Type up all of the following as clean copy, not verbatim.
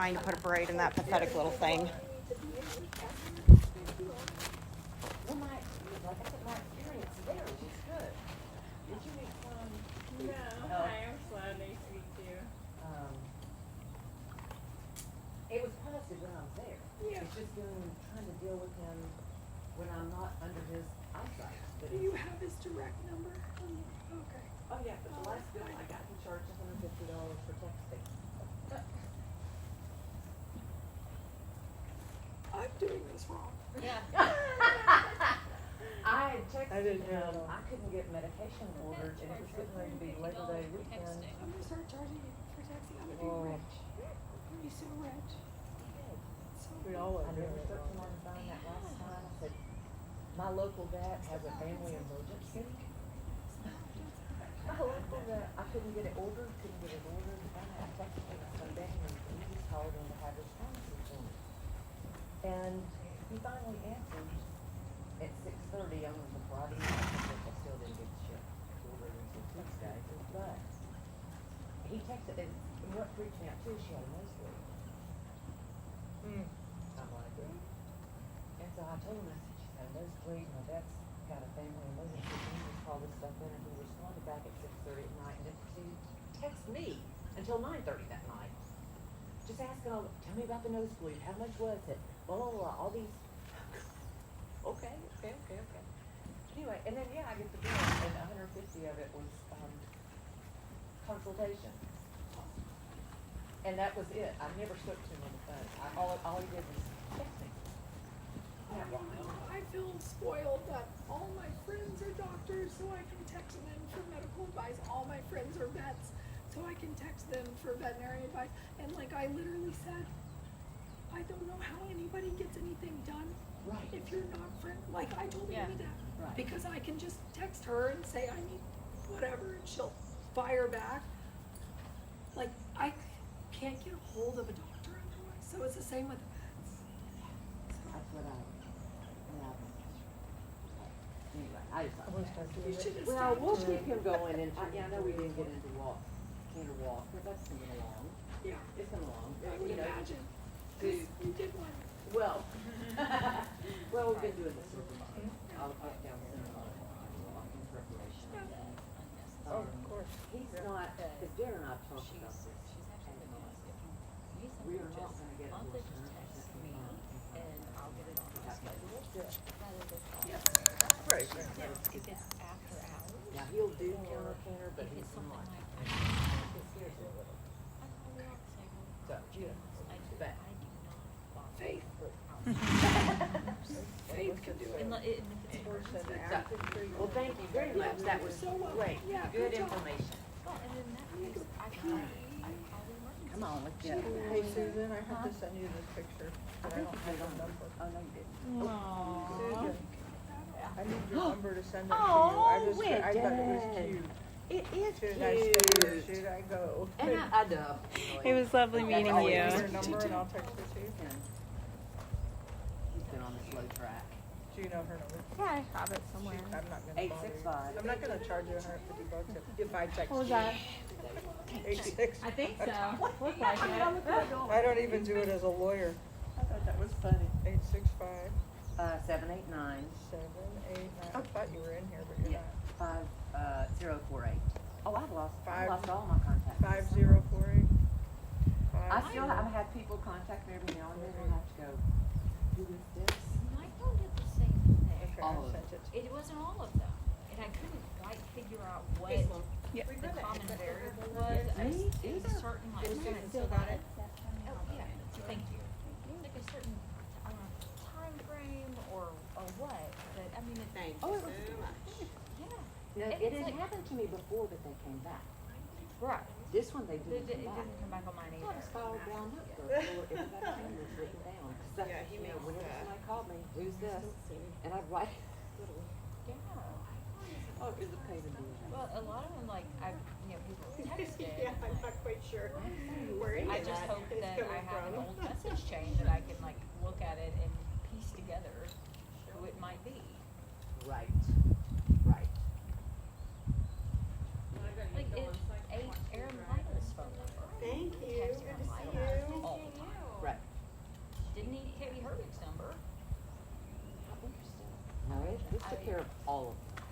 trying to put a braid in that pathetic little thing. Well, like I said, my experience there was good. Did you meet some? No, hi, I'm Sloan. Nice to meet you. It was positive when I was there. Yeah. It's just trying to deal with him when I'm not under his eyesight. But Do you have his direct number? Okay. oh yeah, but the last bill I got, he charged $150 for texting. I'm doing this wrong. Yeah. I had texted didn't him, know. I couldn't get medication ordered, and it was getting ready to be Labor Day weekend. I'm gonna start charging you for texting. I'm gonna be Oh. rich. I'm gonna be so rich. So We all I are never doing it took him wrong. on the phone that last time. I said, my local vet has a family emergency. My local vet, I couldn't get it ordered. And I texted him Sunday, and he just called in to have his pharmacy for me. And he finally answered at 6:30 on the Friday night, which I still didn't get the ship ordered until Tuesday. But he texted, and what freaked me out too, she had a nosebleed. I'm like, really? And so I told him, I said, she's had a nosebleed, my vet's got a family emergency, can you just call this stuff in? And he responded back at 6:30 at night and didn't proceed to text me until 9:30 that night. Just asking all, tell me about the nosebleed, how much was it? Blah, blah, blah, all these. Okay. Anyway, and then, yeah, I get the bill, and 150 of it was, consultation. And that was it. I never spoke to him on the phone. All he did was text me. I feel spoiled that all my friends are doctors, so I can text them for medical advice. All my friends are vets, so I can text them for veterinary advice. And like I literally said, I don't know how anybody gets anything done Right. if you're not friend. Like I told Yeah. Amy that Right. because I can just text her and say I need whatever, and she'll fire back. Like I can't get a hold of a doctor otherwise, so it's the same with vets. That's what anyway, I just I'm gonna start doing You it. should have well, we'll stopped. keep him going, and I know we didn't get into canter walk, but that's coming along. Yeah, It's coming along. I would You know, imagine. do, 'Cause you did one. well, we've been doing this over I'll up down in preparation. Oh, of course. He's not, because Darren and I have talked about this. We are not gonna get a horse 100% confirmed. And I'll get it on my schedule. Yes. Right. If it's after hours, Now, he'll do canter, but if he's it's something not. like It scares me a little. I call the office, I go, So, yeah. I do not follow. Faith. Faith can do it. And if it's emergency. Well, thank you very much. That was So well. great. Yeah, Good good job. information. Well, and in that case, I call the emergency. Come on, let's get it. Hey Susan, I have to send you this picture, but I don't have a number. Oh, no, you didn't. Susan, I need your number to send it to you. Oh, I thought it was Dad. cute. It is Should I stay or cute. should I go? And I do. It was lovely meeting I'll you. give you your number and I'll text it to you. He's been on the slow track. Do you know her number? Yeah, I have it somewhere. I'm not gonna bother you. 865. I'm not gonna charge you $150 if I text you. What was that? 865. I think so. Looks like it. I don't even do it as a lawyer. I thought that was funny. 865 789 789. I thought you were in here, but you're not. 5048. Oh, I've lost Five- all my contacts. 5048. I still have people contact me every now and then. I have to go, who is this? Michael did the same thing. Okay, All I of sent it. It wasn't all of them, and I couldn't quite figure out what the common variable was. Me It was a either. certain like. Still got it? Oh, yeah, thank you. Like a certain, I don't know, time frame or what, but I mean, it. Thank Oh, you it was so much. Yeah. No, It's it had like- happened to me before that they came back. Right. This one they It didn't didn't come back. come back on mine I either. thought it was filed down up for everybody's name was written down. 'Cause that, Yeah, he you know, makes whenever that. somebody called me, who's this? And I'd write, Yeah. oh, it was a pain in the ass. Well, a lot of them, like, people texted. Yeah, I'm not quite sure where any I of just that hope is that I coming have an from. old message chain that I can, like, look at it and piece together who it might be. Right. Like, it's Aaron Lytle's phone number. Thank you. Text Good Aaron to see Lytle you. all the time. took care of all of them.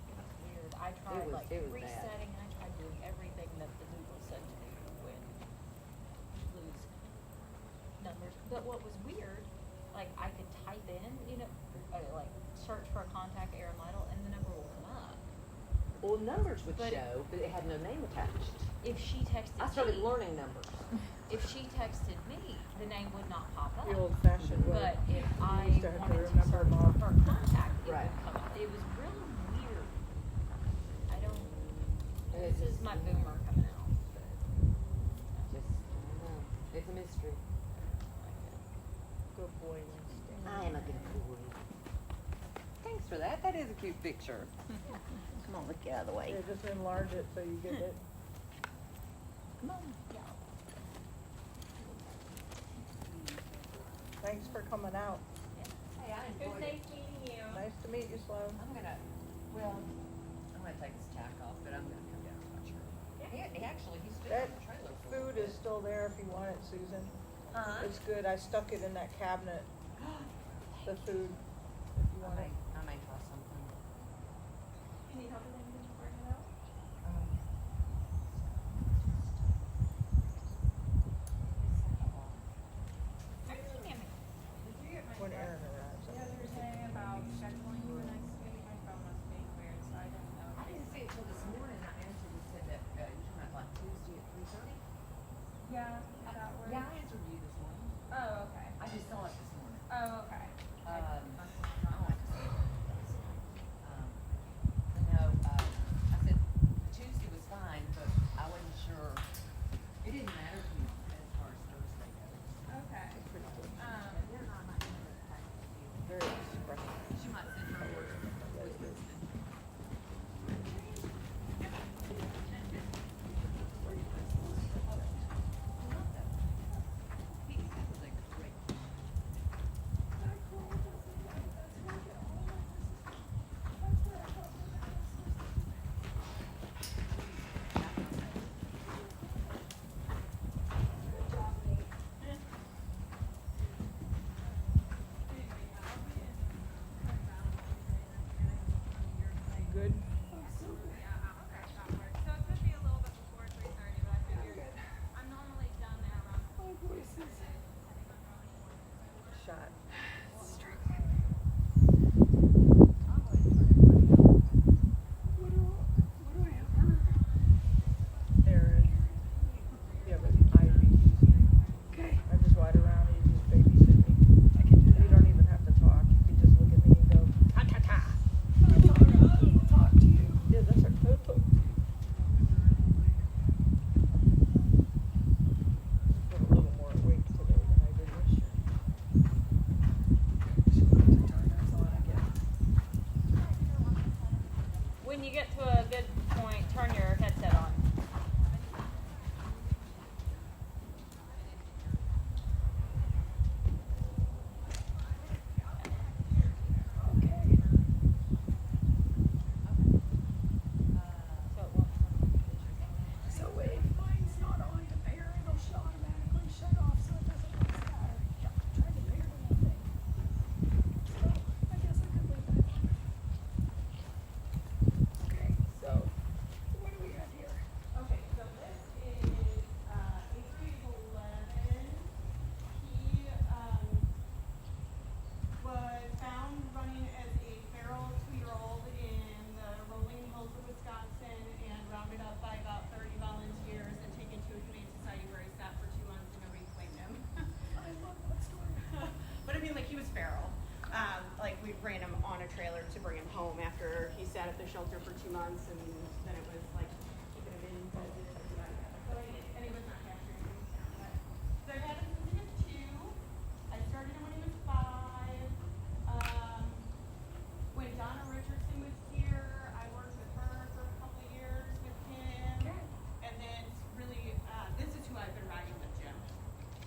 It was weird. I tried was- like it was bad. resetting, and I tried doing everything that the Google said to do when you lose numbers. But what was weird, like I could type in, like search for a contact Aaron Lytle, and the number will come up. Well, numbers would But- show, but it had no name attached. If she texted I started me, learning numbers. if she texted me, the name would not pop up. The old fashioned way. But if I used to have to wanted to remember search them all. her contact, it Right. would come up. It was really weird. I don't. It's This is just- my boomer coming out. But Just, I don't know. It's a mystery. Good boy, Winston. I am a good boy. Thanks for that. That is a cute picture. Come on, let's get out of the way. Yeah, just enlarge it so you get it. Come on. Thanks for coming out. Hey, I It was nice meeting you. Nice to meet you, Sloan. I'm gonna take his tack off, but I'm gonna come down and watch her. He's still That on the trailer. food is still there if you want it, Susan. Huh? It's good. I stuck it in that cabinet, the food, if you want it. I may try something. Can you help with anything before I head out? Did you get my When text Aaron arrives. the other day about scheduling the next week? My phone was being weird, so I didn't know. I didn't see it till this morning. I answered and said that, you talking about like Tuesday at 3:30? Yeah, if that works. Yeah, I answered you this morning. Oh, okay. I just saw it this morning. Oh, okay. I don't like to see it. But no, I said Tuesday was fine, but I wasn't sure. It didn't matter to me as far as Thursday goes. Okay. And then I might send her a text to you. Very expressive. She might send her word with Lisbon. Good. So it could be a little bit before 3:30, but I figured I'm normally done there around. My voice is Shot. what do I have her? Aaron. Yeah, but Ivy. Okay. I just ride around and you just babysit me. I can do that. You don't even have to talk. You can just look at me and go, ta ta ta. I'll talk to you. Yeah, that's her cookbook. Got a little more awake today than I did yesterday. She'll have to turn us on again. when you get to a good point, turn your headset on. Okay. So it won't. So if mine's not on to pair, it'll automatically shut off so it doesn't lose battery. Trying to pair the thing. So I guess I could leave that on. Okay, so what do we got here? Okay, so this is, Avery 11. He, was found running as a feral 2-year-old in the rolling hills of Wisconsin and rounded up by about 30 volunteers and taken to a humane society where he sat for 2 months and nobody claimed him. I love that story. But I mean, like, he was feral. Like, we ran him on a trailer to bring him home after he sat at the shelter for 2 months, and then it was like keeping him in. And he was not captured. So I had him since he was 2. I started him when he was 5. When Donna Richardson was here, I worked with her for a couple of years with him. Okay. And then really, this is who I've been riding with Jim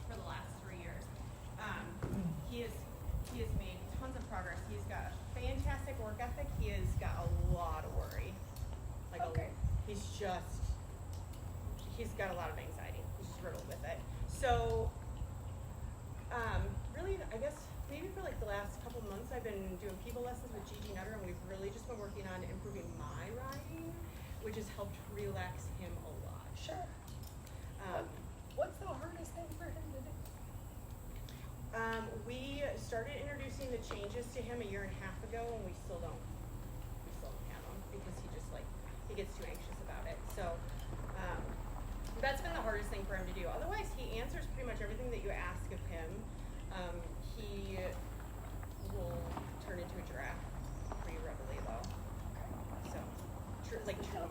for the last 3 years. He has made tons of progress. He's got a fantastic work ethic. He has got a lot of worry. Okay. He's got a lot of anxiety. He's just riddled with it. So, really, I guess maybe for like the last couple months, I've been doing people lessons with Gigi Nutter, and we've really just been working on improving my riding, which has helped relax him a lot. Sure. What's the hardest thing for him to do? We started introducing the changes to him a year and a half ago, and we still don't have him because he gets too anxious about it. So that's been the hardest thing for him to do. Otherwise, he answers pretty much everything that you ask of him. He will turn into a giraffe pretty readily, though. So, like true.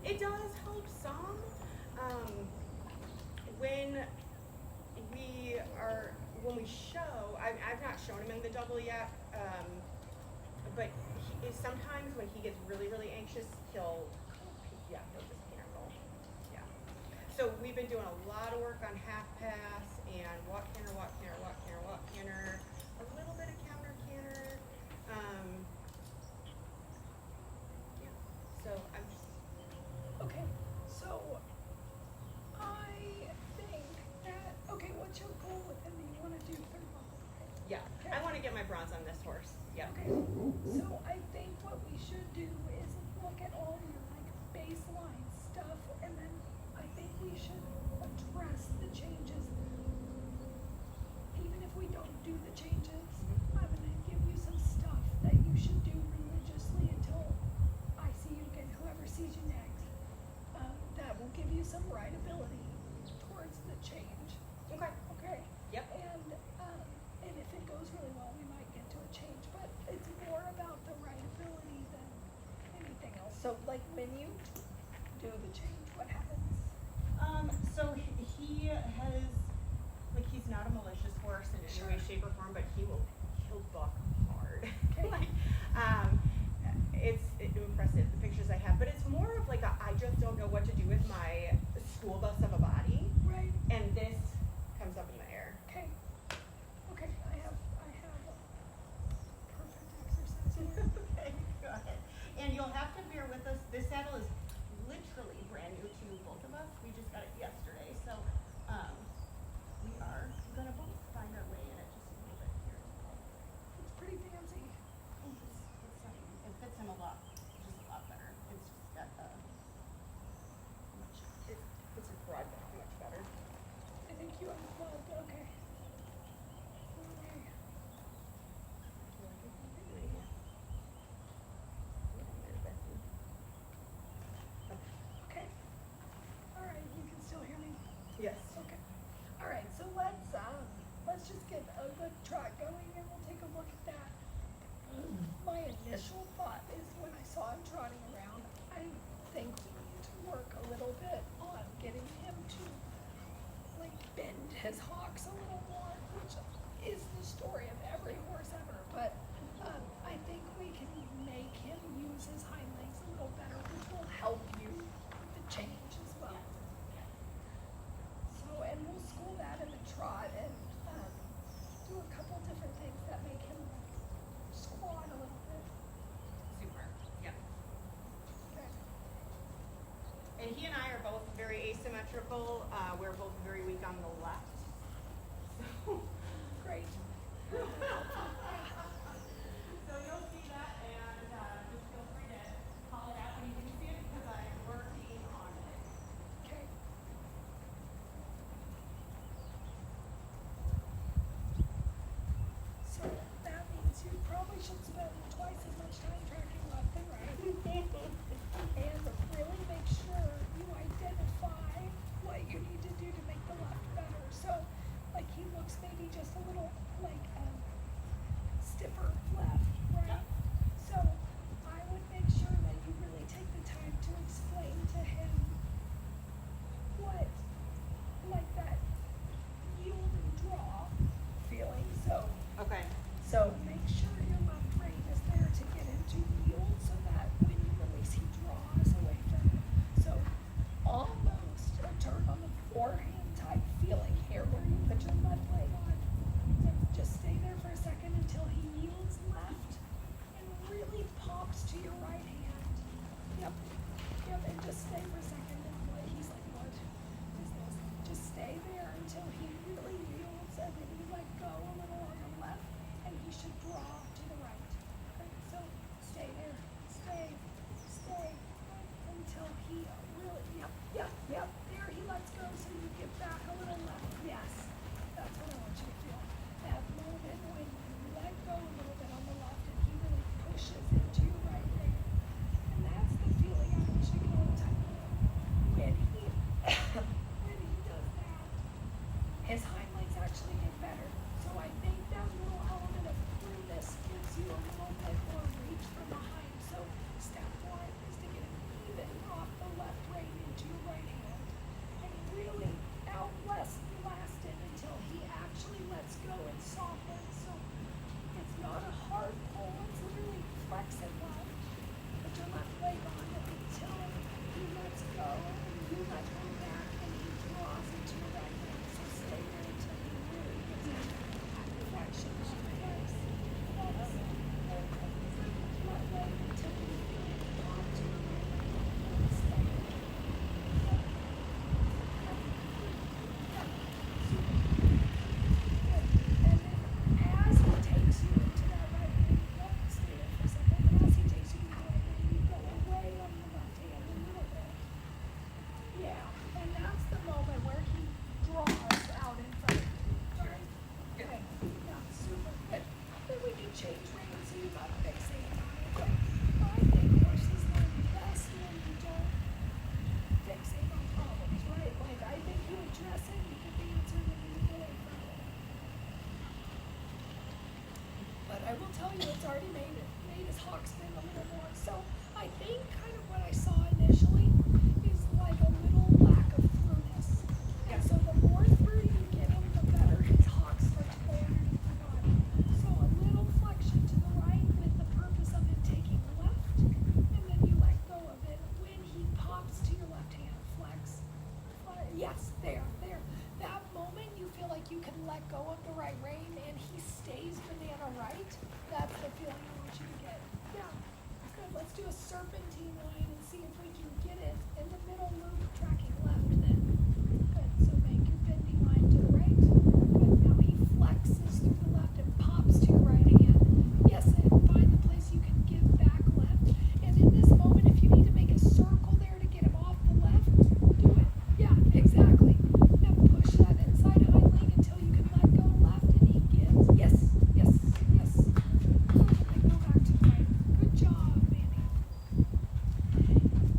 It does help some. When we show, I've not shown him in the double yet, but sometimes when he gets really, really anxious, he'll just cancel. Yeah. So we've been doing a lot of work on half pass and walk canter, walk canter, walk canter, walk canter, a little bit of counter canter. Yeah. So I'm just. Okay, so I think that, okay, what's your goal with him? Do you want to do 3 months? Yeah. Okay. I want to get my bronze on this horse. Yeah. Okay, so I think what we should do is look at all your like baseline stuff, and then I think we should address the changes. Even if we don't do the changes, I'm gonna give you some stuff that you should do religiously until I see you again, whoever sees you next. That will give you some rideability towards the change. Okay. Okay? Yep. And if it goes really well, we might get to a change, but it's more about the rideability than anything else. So like when you do the change, what happens? So he has, he's not a malicious horse in any way, shape, or form, but he'll buck hard. Okay. It's impressive, the pictures I have, but it's more of like I just don't know what to do with my school bus of a body, Right. and this comes up in the air. Okay. Okay, I have perfect exercise here. Okay, go ahead. And you'll have to bear with us, this saddle is literally brand new to both of us. We just got it yesterday, so we are gonna both find our way in it just a little bit here. It's pretty fancy. It fits him a lot, just a lot better. It's just got it's a broad back much better. I think you unplugged, okay. Okay. Okay. All right, you can still hear me? Yes. Okay. All right, so let's just get a good trot going and we'll take a look at that. My initial thought is when I saw him trotting around, I think we need to work a little bit on getting him to like bend his hocks a little more, which is the story of every horse ever. But I think we can make him use his hind legs a little better, which will help you with the change as well. So, and we'll school that in the trot and do a couple different things that make him squat a little bit. Super. Yeah. Okay. And he and I are both very asymmetrical. We're both very weak on the left. So. Great. So you'll see that, and just feel free to call it out when you can see it because I'm working on it. Okay. So that means you probably should spend twice as much time tracking left and right. And really make sure you identify what you need to do to make the left better. So like he looks maybe just a little like stiffer left, right? Yep. So I would make sure that you really take the time to explain to him what like that yield and draw feeling. Okay. So make sure your left rein is there to get into yield so that when you release he draws away from it. So almost a turn on the forehand type feeling here where you put your left leg on and just stay there for a second until he yields left his hind legs actually get better. So I think that little element of throughness gives you a little bit more reach from behind. So step one is to get him even off the left rein into your right hand. And really outlast it until he actually lets go and softens. So it's not a hard pull, it's literally flex it left. Put your left leg on it until he lets go and you let go back and he draws into your right hand. So stay there until he really gets it. Flexion, flex, flex. Left leg until you feel it draw to your right hand. Stay there. And then as he takes you into that right hand, stay there for a second. And as he takes you into the right hand, you go away on the left hand a little bit. Yeah, and that's the moment where he draws out in front of you. Right? Okay. Yeah, super good. Then we can change reins so you're not fixating on it. But I think horses learn best when you don't fixate on problems, right? Like I think you address it, you get the answer, and then you move away from it. But I will tell you, it's already made his hock spin a little more. So I think kind of what I saw initially is like a little lack of throughness. And so the more through you get him, the better his hock starts to go underneath the body. So a little flexion to the right with the purpose of him taking left, and then you let go of it when he pops to your left hand. Flex. Yes, there. That moment you feel like you can let go of the right rein and he stays banana right. That's the feeling I want you to get. Yeah. Good. Let's do a serpentine line and see if we can get it in the middle loop tracking left then. Good. So make your bending line to the right. Good. Now he flexes through the left and pops to your right again. Yes, and find the place you can give back left. And in this moment, if you need to make a circle there to get him off the left, do it. Yeah, exactly. Now push that inside hind leg until you can let go left and he gives. Yes. Good. And go back to right. Good job, Manny.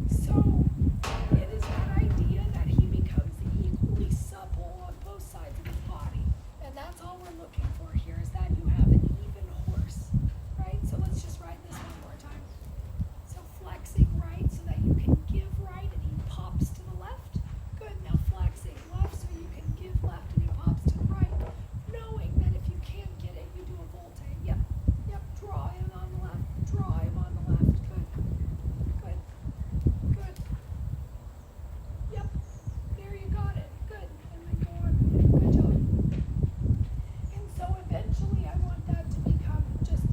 So it is that idea that he becomes equally supple on both sides of his body. And that's all we're looking for here is that you have an even horse. Right? So let's just ride this one more time. So flexing right so that you can give right and he pops to the left. Good. Now flexing left so you can give left and he pops to the right. Knowing that if you can't get it, you do a volte. Yep. Draw him on the left. Draw him on the left. Good. Yep. There you got it. Good. And then go on. Good job. And so eventually I want that to become just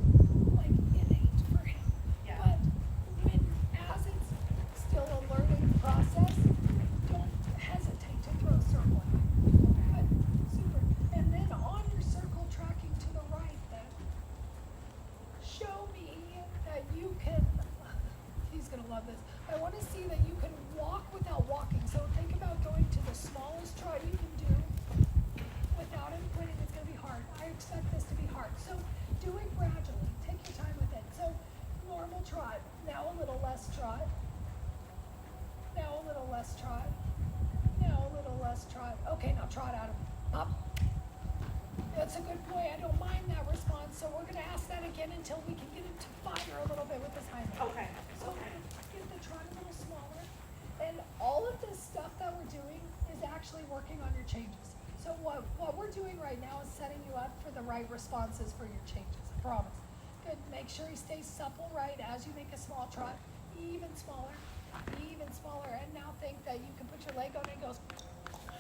like innate for him. Yeah. But as it's still a learning process, don't hesitate to throw a circle in. Good. Super. And then on your circle tracking to the right then, show me that you can, he's gonna love this. I wanna see that you can walk without walking. So think about going to the smallest trot you can do without him quitting. It's gonna be hard. I expect this to be hard. So do it gradually. Take your time with it. So normal trot, now a little less trot. Now a little less trot. Now a little less trot. Okay, now trot out of up. That's a good boy. I don't mind that response. So we're gonna ask that again until we can get him to fire a little bit with his hind leg. Okay. So get the trot a little smaller. And all of this stuff that we're doing is actually working on your changes. So what we're doing right now is setting you up for the right responses for your changes. I promise. Good. Make sure he stays supple right as you make a small trot. Even smaller. And now think that you can put your leg on it and it goes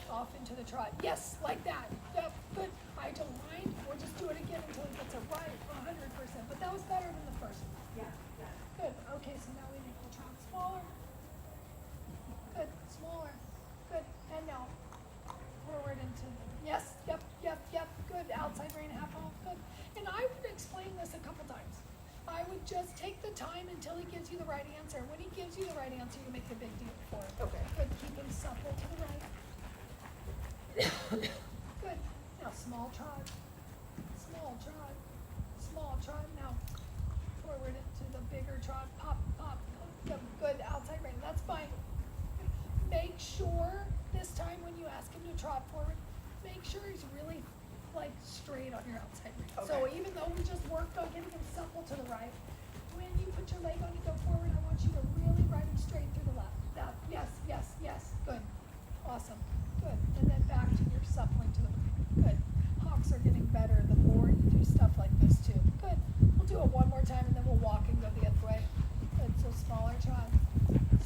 off into the trot. Yes, like that. Yep, good. I don't mind. We'll just do it again until he gets it right 100%. But that was better than the first one. Yeah. Good. Okay, so now we make the trot smaller. Good. Smaller. Good. And now forward into the, yes, yep. Good. Outside rein, half off. Good. And I would explain this a couple times. I would just take the time until he gives you the right answer. When he gives you the right answer, you make the big deal for it. Okay. Good. Keep him supple to the right. Good. Now small trot. Now forward into the bigger trot. Pop. Good. Outside rein. That's fine. Make sure this time when you ask him to trot forward, make make sure he's really like straight on your outside reach. So Okay. even though we just worked on getting him supple to the right, when you put your leg on and go forward, I want you to really ride him straight through the left. That, yes, yes, yes, good, awesome, good. And then back to your suppling to the right, good. Hocks are getting better the more you do stuff like this too. Good. We'll do it one more time and then we'll walk and go the other way. Good. So smaller trot,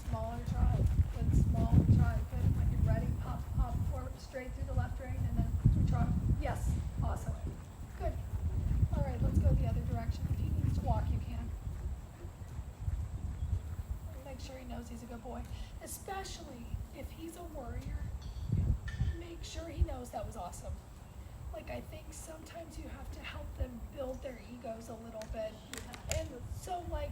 smaller trot, good. Smaller trot, good. When you're ready, hop, hop forward, straight through the left rein and then trot. Yes. Awesome. Good. All right. Let's go the other direction. If he needs to walk, you can. Make sure he knows he's a good boy, especially if he's a worrier. Make sure he knows that was awesome. Like, I think sometimes you have to help them build their egos a little bit. And so, like,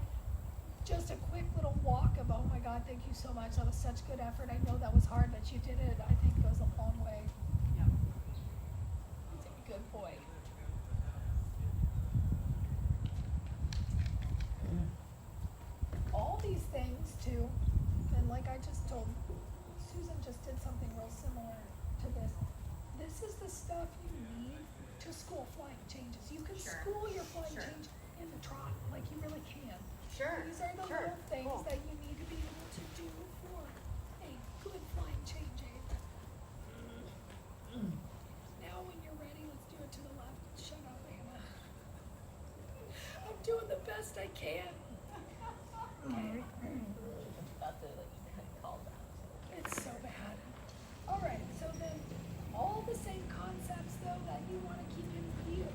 just a quick little walk of, oh my God, thank you so much. That was such good effort. I know that was hard, but you did it. I think goes a long way. Yep. He's a good boy. All these things too, and like I just told, Susan just did something real similar to this. This is the stuff you need to school flying changes. You can Sure. school your flying Sure. change in the trot, like you really can. Sure. These are the Sure. little things Cool. that you need to be able to do for a good flying change aid. Now when you're ready, let's do it to the left. Shut up, Anna. I'm doing the best I can. Okay. About to like call that. It's so bad. All right, so then all the same concepts though that you want to keep him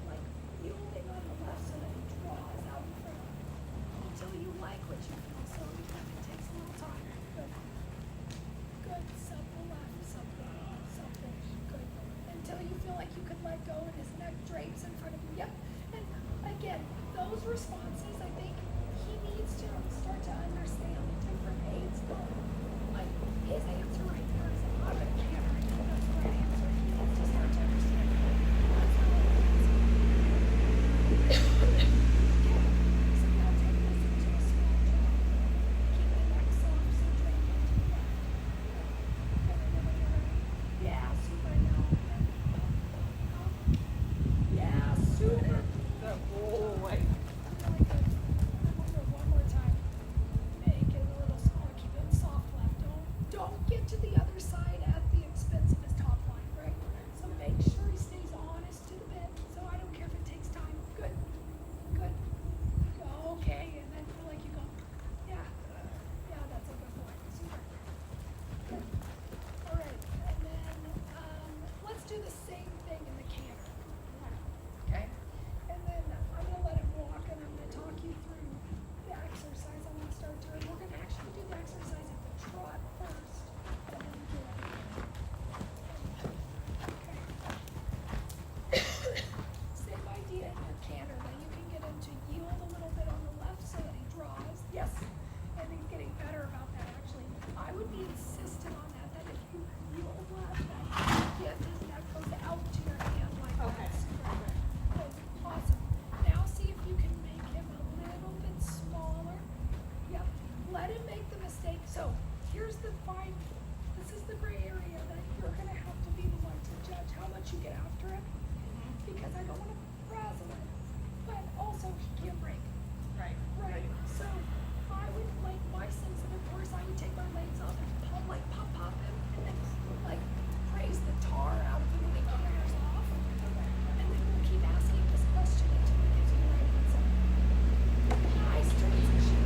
like yielding on the left so that he draws out in front until you like what you feel. So it takes a little time. Good. Good. Supple left, supple. Good. Until you feel like you can let go and his neck drapes in front of you. Yep. And again, those responses, I think he needs to start to understand the different aids going. Like his answer right there is I'm a canner. I know that's the right answer. He needs to start to understand that. That's how it is. Okay. So now take this into a small drop. Keep the neck soft so drape into the left. Yeah, super now. Yeah, super. Good boy. Really good. We'll do it one more time. Make it a little smaller. Keep it soft left. Don't get to the other side at the expense of his top line, right? So make sure he stays honest to the bit. So I don't care if it takes time. Good. Good. Okay, and then feel like you go. Yeah. Yeah, that's a good boy. Super. Good. All right, and then let's do the same thing in the canter. Okay? And then I'm gonna let him walk and I'm gonna talk you through the exercise. I wanna start doing, we're gonna actually do the exercise at the trot first, and then do it. Okay. Same idea in your canter, that you can get him to yield a little bit on the left so that he draws. Yes. And he's getting better about that actually. I would be insistent on that if you yield left, that you get his neck goes out to your hand like Okay. that. Super. Good. Awesome. Now see if you can make him a little bit smaller. Yep. Let him make the mistake. So here's the fine, this is the gray area that you're gonna have to be the one to judge how much you get after him. Because I don't wanna frazzle him, but also he can't break. Right. Right. So I would like my sensitive horse, I would take my legs off and pop him and then like praise the tar out of him when he clears off. And then we'll keep asking this question until he gives you the right answer. Nice transition.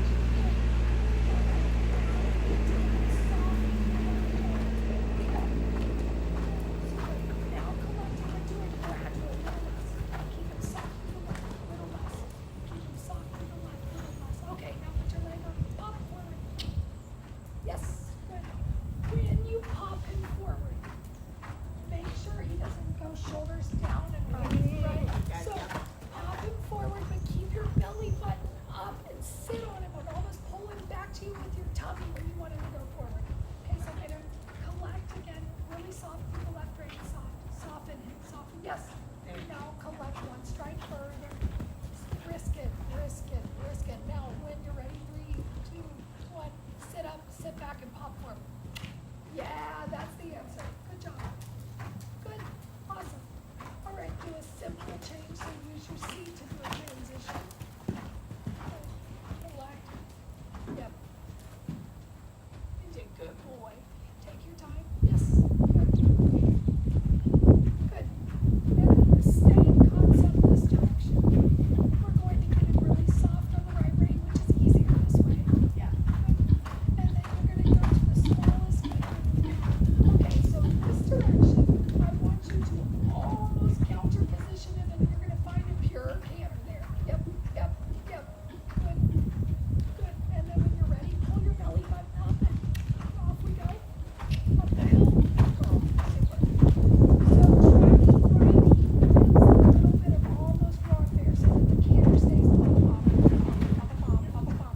Now collect him and do it gradually, a little less. Keep him soft to the left, a little less. Keep him soft to the left, a little less. Okay, now put your leg on, pop forward. Yes, good. When you pop him forward, make sure he doesn't go shoulders down and right? Gotcha. So pop him forward, but keep your belly button up and sit on him and almost pull him back to you with your tummy when you want him to go forward. Okay, so get him, collect again, really soft through the left rein, soften him, soften. Yes. Now collect one strike further. Risk it, risk it, risk it. Now when you're ready, 3, 2, 1, sit up, sit back and pop forward. Yeah, that's the answer. Good job. Good. Awesome. use your seat to do a transition. Elect. Yep. You did good, boy. Take your time. Yes. Good. Good. And the same concept this direction. We're going to get it really soft on the right rein, which is easier this way. Yeah. And then you're gonna go to the smallest finger. Okay, so this direction, I want you to almost counter position it, and you're gonna find a pure canter there. Yep, yep, yep. Good, good. And then when you're ready, pull your belly button up, and off we go. Up the hill. Girl, super. So tracking right heel gives a little bit of almost rock there, so that the canter stays on the bottom,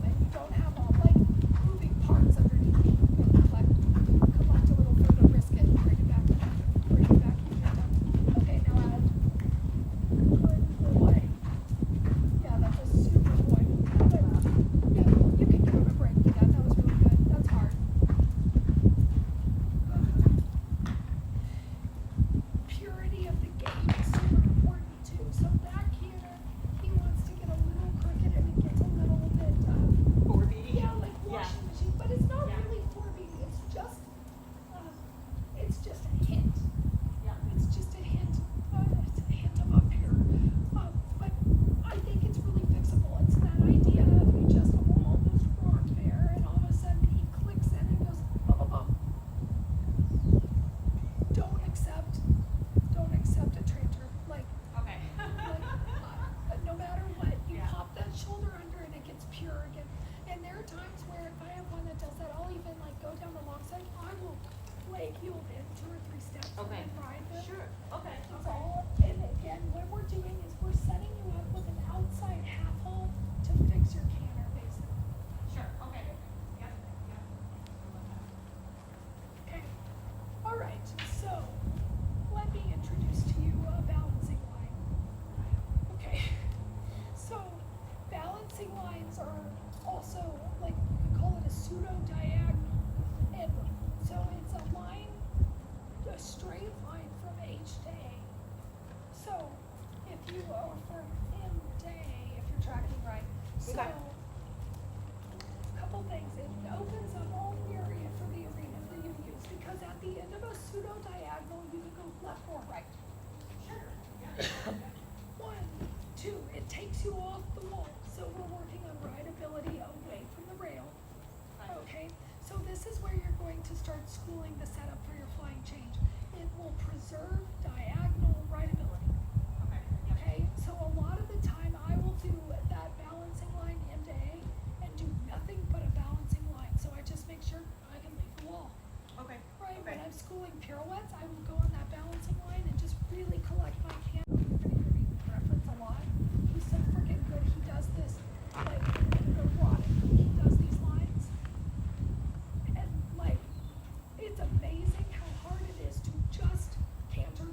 and you don't have all like moving parts underneath. Collect a little further, risk it, bring it back, bring it back. Okay, now add. Good boy. Yeah, that's a super boy. Good. Yeah, you can give him a break for that. That was really good. That's hard. Purity of the gait is super important too. So back here, he wants to get a little crooked and it gets a little bit, yeah, like washing machine, but it's not Yeah. really 4BD. It's just a hint. Yeah. It's just a hint. It's a hint of up here. But I think it's really fixable. It's that idea of you just almost rock there, and all of a sudden he clicks in and goes, bum, bum, bum. Don't accept a traitor. Like, Okay. no matter what, you Yeah. pop that shoulder under and it gets pure again. And there are times where if I have one that does that, I'll even like go down the long side. I will leg yield in 2 or 3 steps Okay. and then ride them. Sure. Okay. It's all, and again, what we're doing is we're setting you up with an outside half hold to fix your canter, basically. Sure. Okay. Yep. Yep. Okay. All right. So let me introduce to you a balancing line. Okay. So balancing lines are also like you could call it a pseudo diagonal, and so it's a line, a straight line from H to A. So if you are from M to A, if you're tracking right. So Okay. couple things. It opens up all the area for the arena for you to use because at the end of a pseudo diagonal you can go left or right. Sure. Yeah. 1, 2, it takes you off the wall. So we're working on rideability away from the rail. Okay, so this is where you're going to start schooling the setup for your flying change. It will preserve diagonal rideability. Okay. Okay, so a lot of the time I will do that balancing line M to A and do nothing but a balancing line. So I just make sure I can leave the wall. Okay. Right, Okay. when I'm schooling pirouettes, I will go on that balancing line and just really collect my can. You're gonna hear me reference a lot. He's so freaking good. He does this like neurotic. He does these lines, and like it's amazing how hard it is to just canter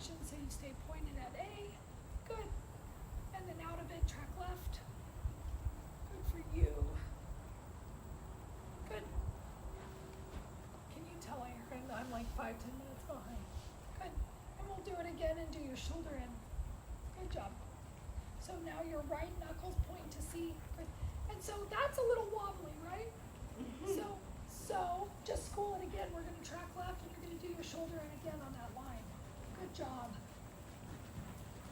direction, so you stay pointed at A. Good. And then out of it, track left. Good for you. Good. Can you tell I'm like 5-10 minutes behind? Good. And we'll do it again and do your shoulder in. Good job. So now your right knuckles point to C. Good. And so that's a little wobbly, right? So just school it again. We're gonna track left and you're gonna do your shoulder in again on that line. Good job.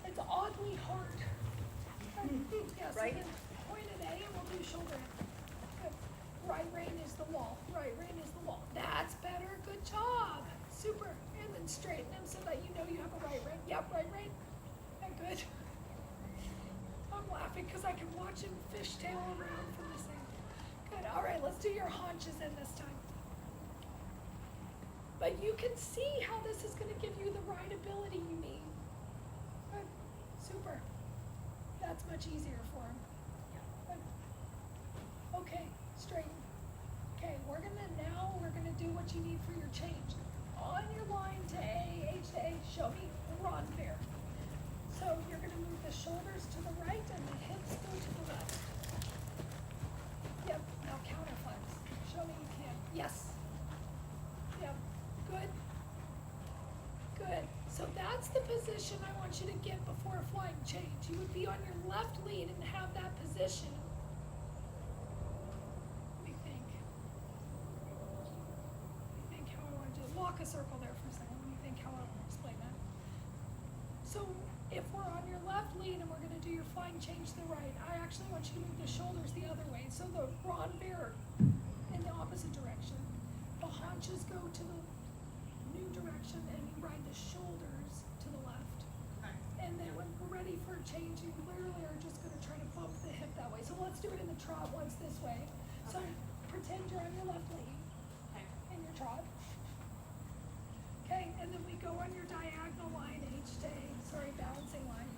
It's oddly hard. Yeah, so Right. then point at A and we'll do shoulder in. Good. Right rein is the wall. Right rein is the wall. That's better. Good job. Super. And then straighten them so that you know you have a right rein. Yep, right rein. Yeah, good. I'm laughing because I can watch him fishtail around from this end. Good. All right, let's do your haunches in this time. But you can see how this is going to give you the right ability you need. Good. Super. That's much easier for him. Good. Okay, straighten. Okay, we're gonna do what you need for your change. On your line to A, H to A, show me run there. So you're gonna move the shoulders to the right and the hips go to the left. Yep, now counterflex. Show me you can. Yes. Yep, good. Good. So that's the position I want you to get before a flying change. You would be on your left lead and have that position. Let me think. How I want to do it. Walk a circle there for a second. Let me think how I want to explain that. So if we're on your left lead and we're going to do your flying change to the right, I actually want you to move the shoulders the other way. So the Ron Bear in the opposite direction. The haunches go to the new direction and you ride the shoulders to the left. Okay. And then when we're ready for a change, you literally are just going to try to bump the hip that way. So let's do it in the trot once this way. So Okay. pretend you're on your left lead Okay. in your trot. Okay, and then we go on your diagonal line, H to A, sorry, balancing line.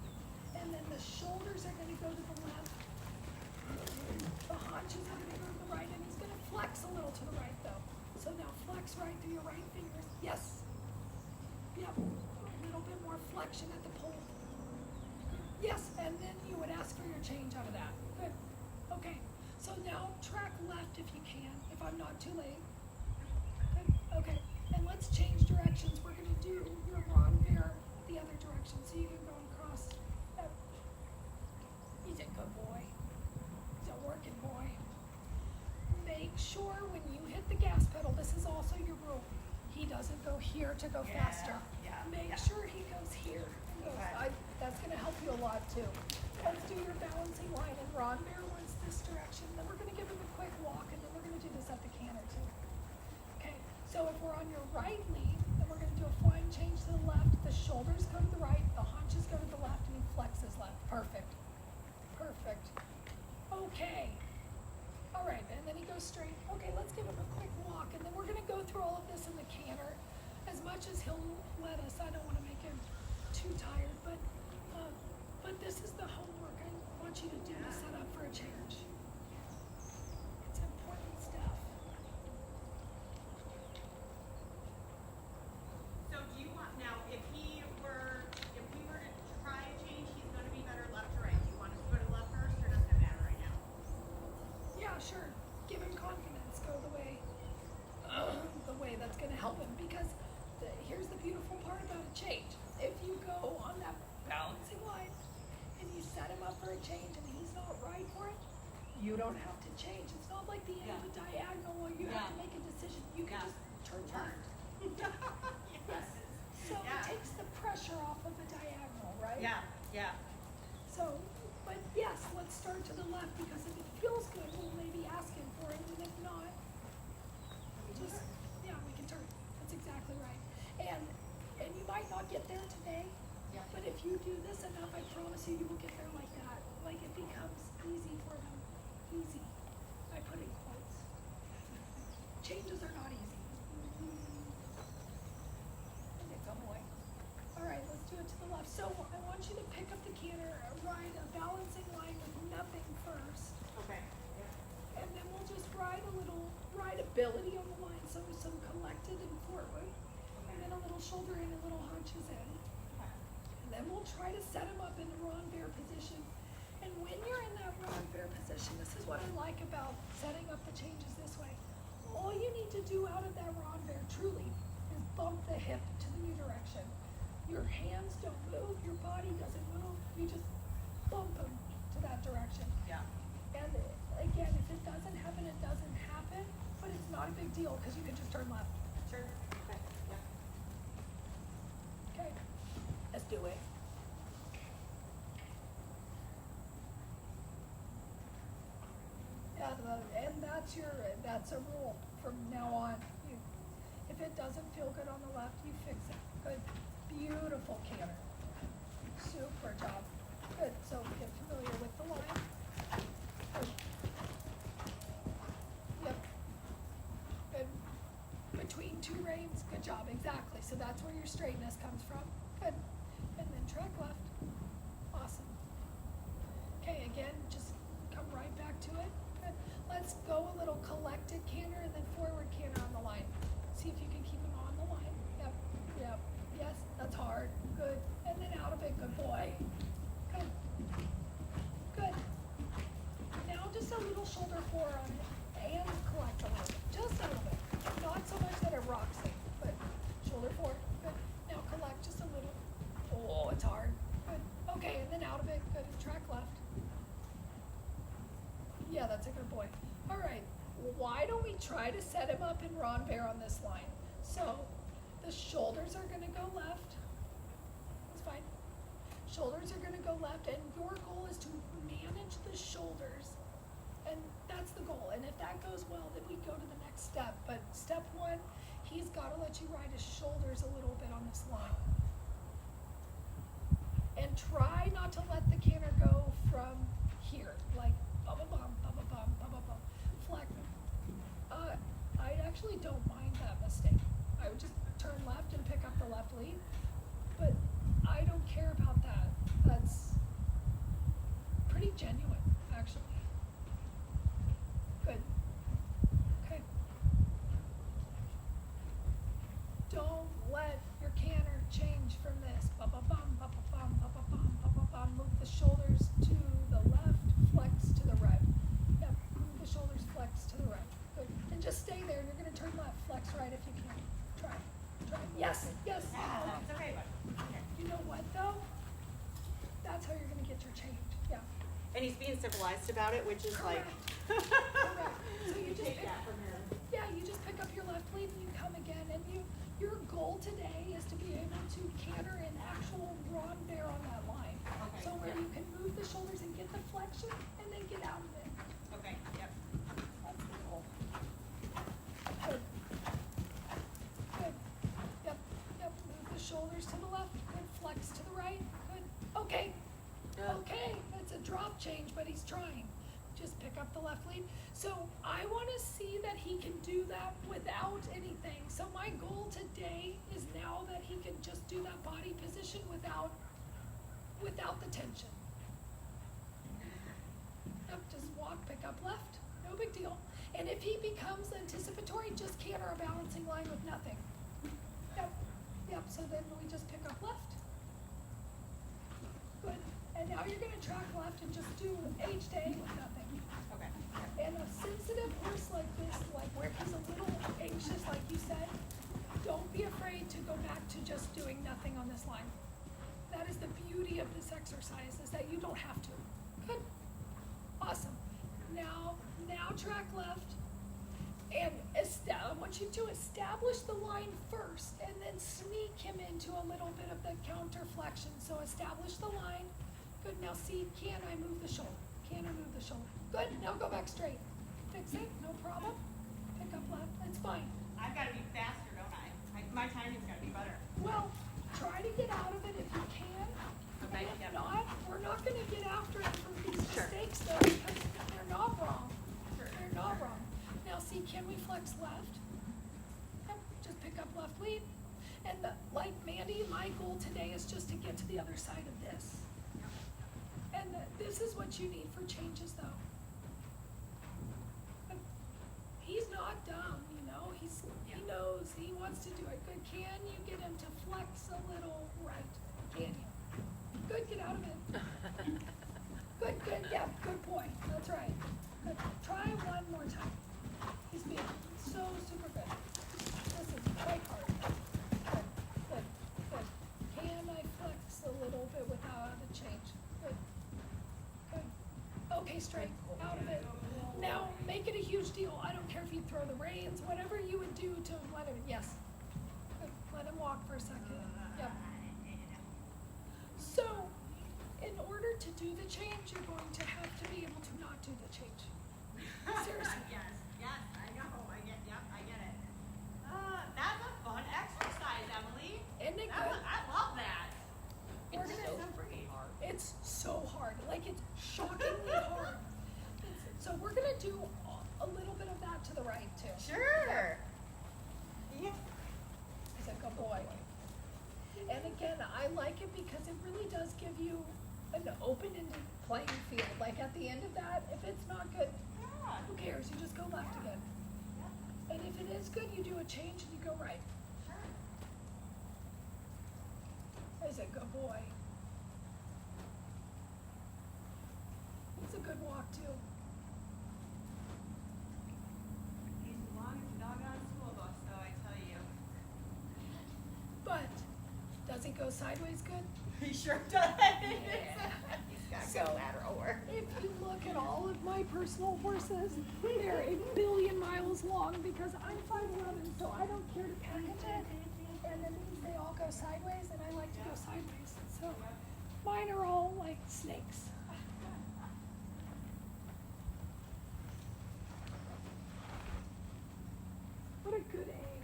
And then the shoulders are gonna go to the left. The haunches are gonna go to the right, and he's gonna flex a little to the right though. So now flex right through your right fingers. Yes. Yep, a little bit more flexion at the pole. Yes, and then you would ask for your change out of that. Good. Okay, so now track left if you can, if I'm not too late. Good. Okay, and let's change directions. We're gonna do your Ron Bear the other direction, so you can go across. Yep. He's a good boy. He's a working boy. Make sure when you hit the gas pedal, this is also your rule. He doesn't go here to go Yeah, faster. yeah, Make yeah. sure he goes here. And goes, Okay. that's gonna help you a lot too. Let's do your balancing line, and Ron Bear wants this direction. Then we're gonna give him a quick walk, and then we're gonna do this at the canter too. Okay, so if we're on your right lead, then we're gonna do a flying change to the left. The shoulders go to the right, the haunches go to the left, and he flexes left. Perfect. Perfect. Okay. All right, and then he goes straight. Okay, let's give him a quick walk, and then we're gonna go through all of this in the canter. As much as he'll let us, I don't wanna make him too tired, but this is the homework I want you to do to set up for a change. It's important stuff. So do you want, now, if we were to try a change, he's gonna be better left or right? Do you want us to go to left first, or doesn't it matter right now? Yeah, sure. Give him confidence. Go the way that's going to help him. Because here's the beautiful part about a change. If you go on that balancing line and you set him up for a change and he's not right for it, you don't have to change. It's not like the end of a diagonal where you have to make a decision. You can just turn left. Yes. So it takes the pressure off of a diagonal, right? Yeah. So, but yes, let's start to the left because if it feels good, we'll maybe ask him for it, and if not, just, yeah, we can turn. That's exactly right. And you might not get there today, but if you do this enough, I promise you, you will get there like that. Like it becomes easy for him. Easy. I put in quotes. Changes are not easy. It's a boy. All right, let's do it to the left. So I want you to pick up the canter, ride a balancing line with nothing first, Okay. and then we'll just ride ability on the line, so some collected and forward, and then a little shoulder in, a little haunches in. Okay. then we'll try to set him up in the Ron Bear position. And when you're in that Ron Bear position, this is what I like about setting up the changes this way. All you need to do out of that Ron Bear truly is bump the hip to the new direction. Your hands don't move, your body doesn't move, you just bump them to that direction. Yeah. And again, if it doesn't happen, it doesn't happen, but it's not a big deal because you can just turn left. Sure. Okay. Yeah. Okay, let's do it. Yeah, and that's a rule from now on. If it doesn't feel good on the left, you fix it. Good, beautiful canter. Super job. Good, so get familiar with the line. Good. Yep. Good. Between two reins, good job, exactly. So that's where your straightness comes from. Good. And then track left. Awesome. Okay, again, just come right back to it. Good. Let's go a little collected canter and then forward canter on the line. See if you can keep him on the line. Yep, yep, yes, that's hard. Good. And then out of it, good boy. Good. Good. Now just a little shoulder forward on it and collect a little bit. Just a little bit. Not so much that it rocks it, but shoulder forward. Good. Now collect just a little. Oh, it's hard. Good. Okay, and then out of it. Good. And track left. Yeah, that's a good boy. All right. Why don't we try to set him up in Ron Bear on this line? So the shoulders are going to go left. That's fine. Shoulders are going to go left, and your goal is to manage the shoulders. And that's the goal. And if that goes well, then we go to the next step. But step one, he's got to let you ride his shoulders a little bit on this line. And try not to let the canter go from here, like ba-ba-bum, ba-ba-bum, ba-ba-bum. Flex. I actually don't mind that mistake. I would just turn left and pick up the left lead. But I don't care about that. That's pretty genuine, actually. Good. Okay. Don't let your canter change from this. Ba-ba-bum, ba-ba-bum, ba-ba-bum, ba-ba-bum. Move the shoulders to the left, flex to the right. Yep, move the shoulders, flex to the right. Good. And just stay there, and you're gonna turn left, flex right if you can. Try. Yes, yes. It's okay, but okay. You know what though? That's how you're gonna get your change. Yeah. And he's being civilized about it, which is Correct. like. Correct. So you just take pick, that from him. yeah, you just pick up your left lead and you come again, and your goal today is to be able to canter an actual Ron Bear on that line. Okay, So where yeah. you can move the shoulders and get the flexion and then get out of it. Okay. Yep. That's the goal. Good. Good. Yep. Yep. Move the shoulders to the left. Good. Flex to the right. Good. Okay. Okay. It's a drop change, but he's trying. Just pick up the left lead. So I want to see that he can do that without anything. So my goal today is now that he can just do that body position without the tension. Yep, just walk, pick up left. No big deal. And if he becomes anticipatory, just canter a balancing line with nothing. Yep. Yep, so then we just pick up left. Good. And now you're going to track left and just do H to A with nothing. Okay. And a sensitive horse like this, like where he's a little anxious, like you said, don't be afraid to go back to just doing nothing on this line. That is the beauty of this exercise, is that you don't have to. Good. Awesome. Now track left. And I want you to establish the line first and then sneak him into a little bit of the counter flexion. So establish the line. Good. Now see, can I move the shoulder? Can I move the shoulder? Good. Now go back straight. Fix it. No problem. Pick up left. It's fine. I've got to be faster, don't I? My timing's got to be better. Well, try to get out of it if you can. Okay, And if yep. not, we're not going to get after it for these Sure. mistakes though, because they're not wrong. Sure. They're not wrong. Now see, can we flex left? Yep, just pick up left lead. And like Mandy, my goal today is just to get to the other side of this. And this is what you need for changes though. He's not dumb, you know, he knows he wants to do it good. Can you get him to flex a little right? Can you? super good. This is quite hard. Good, good, good. Can I flex a little bit without a change? Good, good. Okay, straight, out of it. Now, make it a huge deal. I don't care if you throw the reins, whatever you would do to let him, yes. Good. Let him walk for a second. Yep. So, in order to do the change, you're going to have to be able to not do the change. Seriously. Yes, I know. I get it. That's a fun exercise, Emily. Isn't it good? I love that. We're It's gonna- so freaking hard. It's so hard. Like, it's shockingly hard. So we're gonna do a little bit of that to the right too. Sure. Yeah. He's a good boy. And again, I like it because it really does give you an open-ended playing field. Like at the end of that, if it's not good, who cares? You just go left again. And if it is good, you do a change and you go right. He's a good boy. It's a good walk too. He's the longest doggone school bus, though, I tell you. But does it go sideways good? He sure does. He's got So- good lateral work. If you look at all of my personal horses, they're 1,000,000,000 miles long because I'm 5'11", so I don't care to package it. And that means they all go sideways, and I like to go sideways. So mine are all like snakes. What a good egg.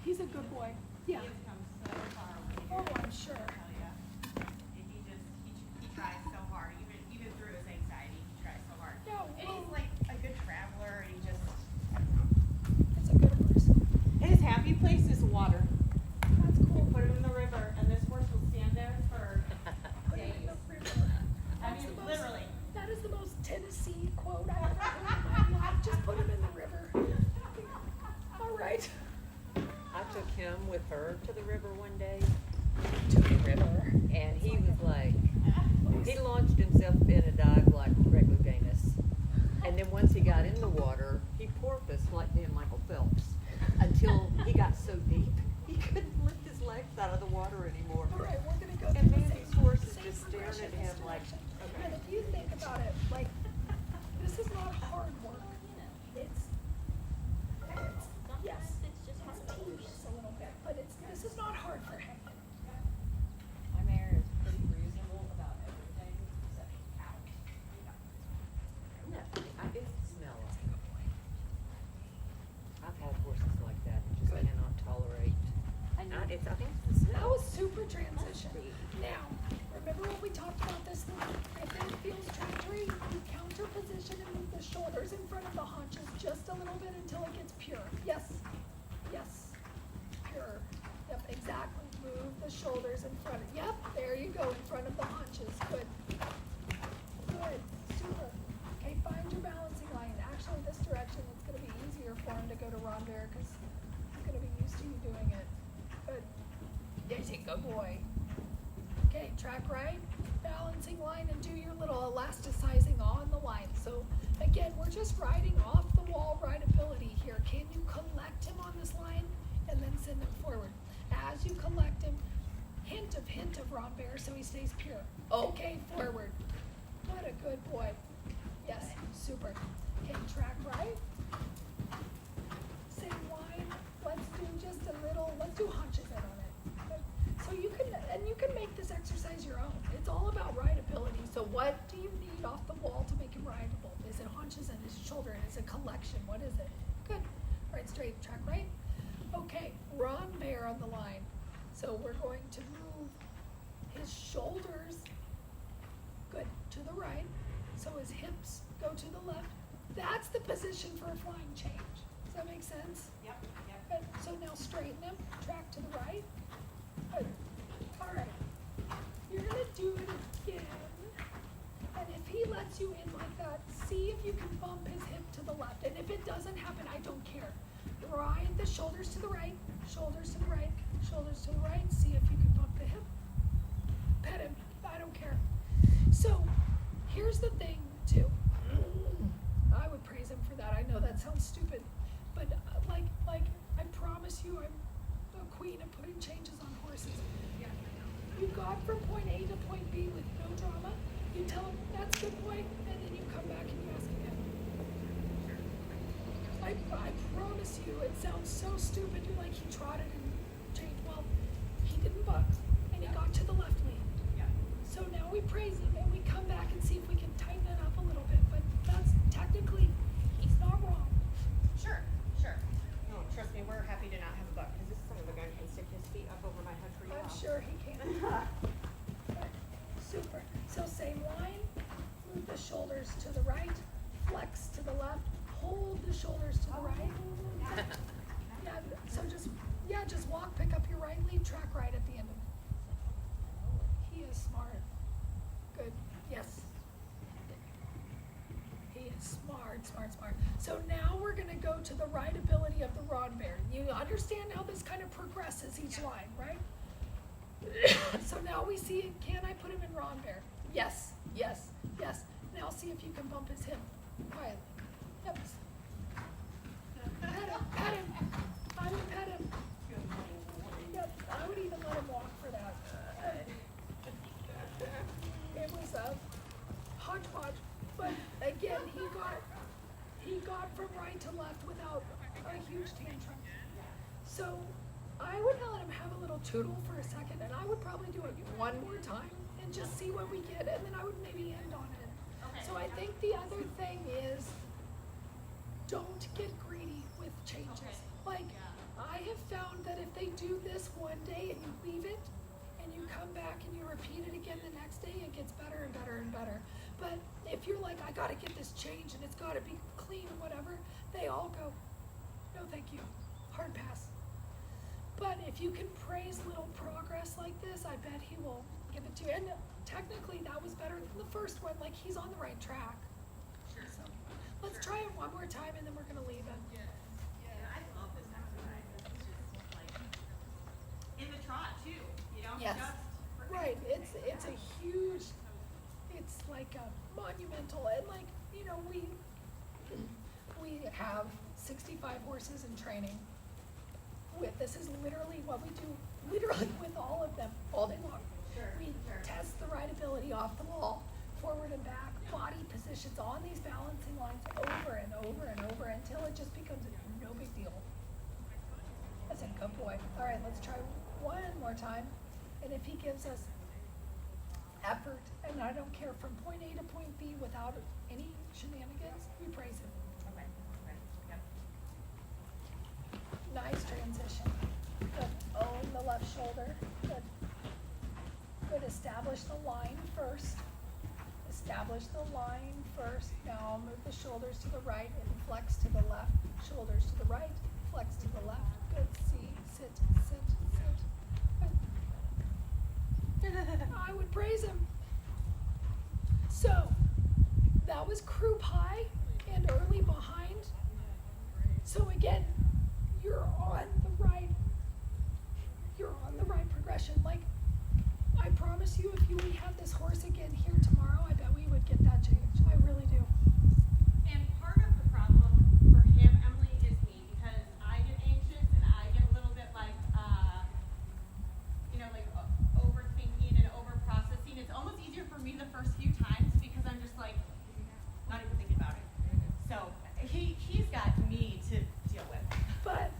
He's a good boy. Yeah. He has come so far with you. Oh, I'm sure. I tell ya. He tries so hard, even through his anxiety, he tries so hard. Yeah, And well- he's like a good traveler, and he just, It's a good horse. his happy place is water. That's We cool. put him in the river, and this horse will stand there for Put it in the days. river. I That's mean, the most- literally. That is the most Tennessee quote I ever heard in my life. Just put him in the river. All right. I took him with her to the river one day, To the river. and he was like, he launched himself in a dive like Regulus. And then once he got in the water, he porpoised like Dan Michael Phelps until he got so deep he couldn't lift his legs out of the water anymore. All right, we're gonna go And through the Mandy's same, horse is same just staring progression at him this like, direction. And if you think about it, like, this is not hard work. It's yes, Sometimes it's just hard it's to focus. tedious a little bit, but this is not hard for him. My mare is pretty reasonable about everything except cows. no, it's the smell of it. I've had horses like that that just Good. cannot tolerate. I know. I think it's the That smell. was super transition. Now, remember when we talked about this thing? If it feels treachery, you counter position and move the shoulders in front of the haunches just a little bit until it gets pure. Yes, yes, pure. Yep, exactly. Move the shoulders in front of, yep, there you go, in front of the haunches. Good. Good, super. Okay, find your balancing line. Actually, this direction, it's gonna be easier for him to go to Rondeur because he's gonna be used to you doing it. Good. There's a good boy. Okay, track right, balancing line, and do your little elasticizing on the line. So again, we're just riding off the wall rideability here. Can you collect him on this line and then send him forward? As you collect him, hint of Rondeur so he stays pure. Okay, forward. What a good boy. Yes, super. Okay, track right. Same line. Let's do just a little, let's do hunches in on it. Good. So you can make this exercise your own. It's all about rideability. So what do you need off the wall to make him rideable? Is it haunches and his shoulder? Is it collection? What is it? Good. Right straight, track right. Okay, Rondeur on the line. So we're going to move his shoulders, good, to the right. So his hips go to the left. That's the position for a flying change. Does that make sense? Yep. Good. So now straighten him, track to the right. Good. All right. You're gonna do it again. And if he lets you in like that, see if you can bump his hip to the left. And if it doesn't happen, I don't care. Ride the shoulders to the right, shoulders to the right, shoulders to the right. See if you can bump the hip. Pet him. I don't care. So here's the thing too. I would praise him for that. I know that sounds stupid. got from point A to point B with no drama, you tell him that's a good point, and then you come back and you ask again. I promise you, it sounds so stupid. You're like, he trotted and changed. Well, he didn't buck, and he got to the left lane. Yeah. So now we praise him, and we come back and see if we can tighten it up a little bit. But that's technically, he's not wrong. Sure. No, trust me, we're happy to not have a buck, because this son of a gun can stick his feet up over my head for you. I'm sure he can. Super. So same line, move the shoulders to the right, flex to the left, hold the shoulders to the right. Yeah, so just walk, pick up your right lead, track right at the end of it. He is smart. Good. Yes. He is smart. So now we're gonna go to the right ability of the rod bear. You understand how this kind of progresses each line, right? So now we see, can I put him in rod bear? Yes. Now see if you can bump his hip quietly. Yep. Pet him. I would pet him. Yep, I would even let him walk for that. It was a hodgepodge, but again, he got from right to left without a huge tantrum. So I would let him have a little tootle for a second, and I would probably do it one more time and just see what we get, and then I would maybe end on it. Okay. So I think the other thing is, don't get greedy with changes. Like, I have found that if they do this one day and you leave it, and you come back and you repeat it again the next day, it gets better and better and better. But if you're like, I gotta get this change and it's gotta be clean or whatever, they all go, no thank you, hard pass. But if you can praise little progress like this, I bet he will give it to you. And technically that was better than the first one, like he's on the right track. Sure. So let's try it one more time and then we're gonna leave it. Yeah, I love this exercise. It's just like in the trot too, you know? Yes. Just Right, it's a huge, it's like a monumental, and like, you know, we have 65 horses in training. This is literally what we do, literally with all of them, all day long. We test the rideability off the wall, forward and back, body positions on these balancing lines over and over and over until it just becomes no big deal. I said, good boy. All right, let's try one more time. And if he gives us effort, and I don't care from point A to point B without any shenanigans, we praise him. okay. Yep. Nice transition. Good. Own the left shoulder. Good. Good. Establish the line first. Now move the shoulders to the right and flex to the left. Shoulders to the right, flex to the left. Good. See, sit. Good. I would praise him. So, that was croup high and early behind. So again, you're on the right progression. Like, I promise you, if we had this horse again here tomorrow, I bet we would get that change. I really do. And part of the problem for him, Emily, is me, because I get anxious and I get a little bit like, overthinking and over-processing. It's almost easier for me the first few times because I'm just like, not even thinking about it. So he's got me to deal with. But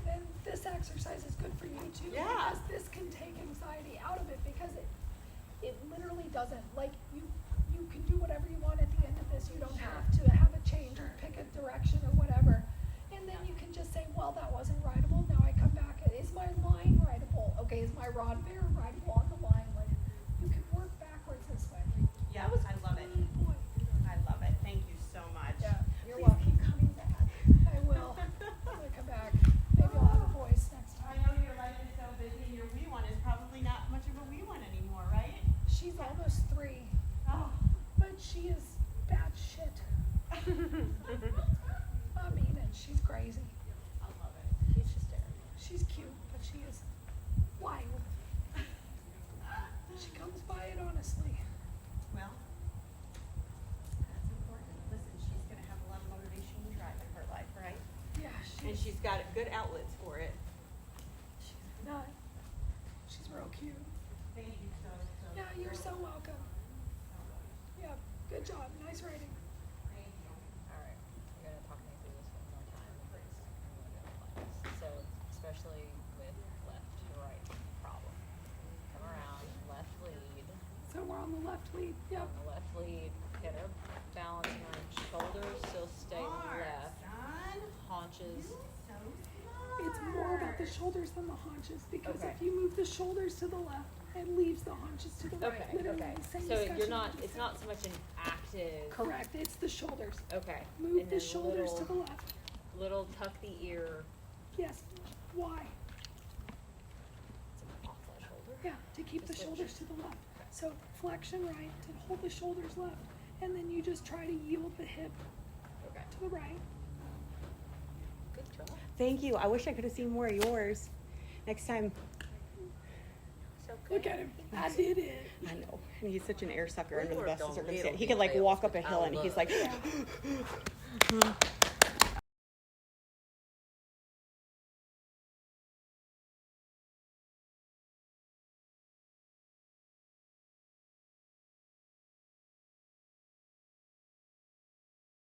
and this exercise is good for you too. Yeah. Because this can take anxiety out of it, because it literally doesn't. Like, you can do whatever you want at the end of this. You don't have to have a change or pick a direction or whatever. And then you can just say, well, that wasn't rideable. Now I come back. Is my line rideable? Okay, is my rod bear rideable on the line? Like, you can work backwards this way. Yeah, That was I love it. good, boy. I love it. Thank you so much. Yeah, you're Please welcome. keep coming back. I will. I'm gonna come back. Maybe I'll have a voice next I time. know your life is so busy and your wee one is probably not much of a wee one anymore, right? She's almost 3, Oh. but she is bad shit. I mean it. She's crazy. I love it. He's hysterical. She's cute, but she is wild. She comes by it honestly. Well, that's important. Listen, she's going to have a lot of motivation and drive in her life, right? Yeah, And she's got good outlets for it. she's not. She's real cute. Thank you so Yeah, you're so welcome. Yeah, good job. Nice writing. Thank you. Alright, you're gonna talk me through this one more time, because I'm gonna apply this. So, especially with left to right problem. Come around, left lead, So we're on the left lead. Yep. on the left lead, get her balancing on shoulders, still stay Smart, left, son. haunches, You so It's more about the shoulders than the haunches because Okay. if you move the shoulders to the left, it leaves the haunches to the right. okay, Literally okay. the same So discussion you're we not, just it's had. not so much an active. Correct. It's the shoulders. Okay. Move And the then shoulders to the little- left. Little tuck the ear, Yes. Why? off that shoulder. Yeah, to keep the Just shoulders to the left. So flexion right to hold the shoulders left. And then you just try to yield the hip Okay. to the right. Good job. Thank you. I wish I could have seen more of yours. Next time. Look at him. I did it. I know. And he's such an air sucker We under the worked best of on circumstances. little He could like details walk up a that hill I and he's like, Yeah.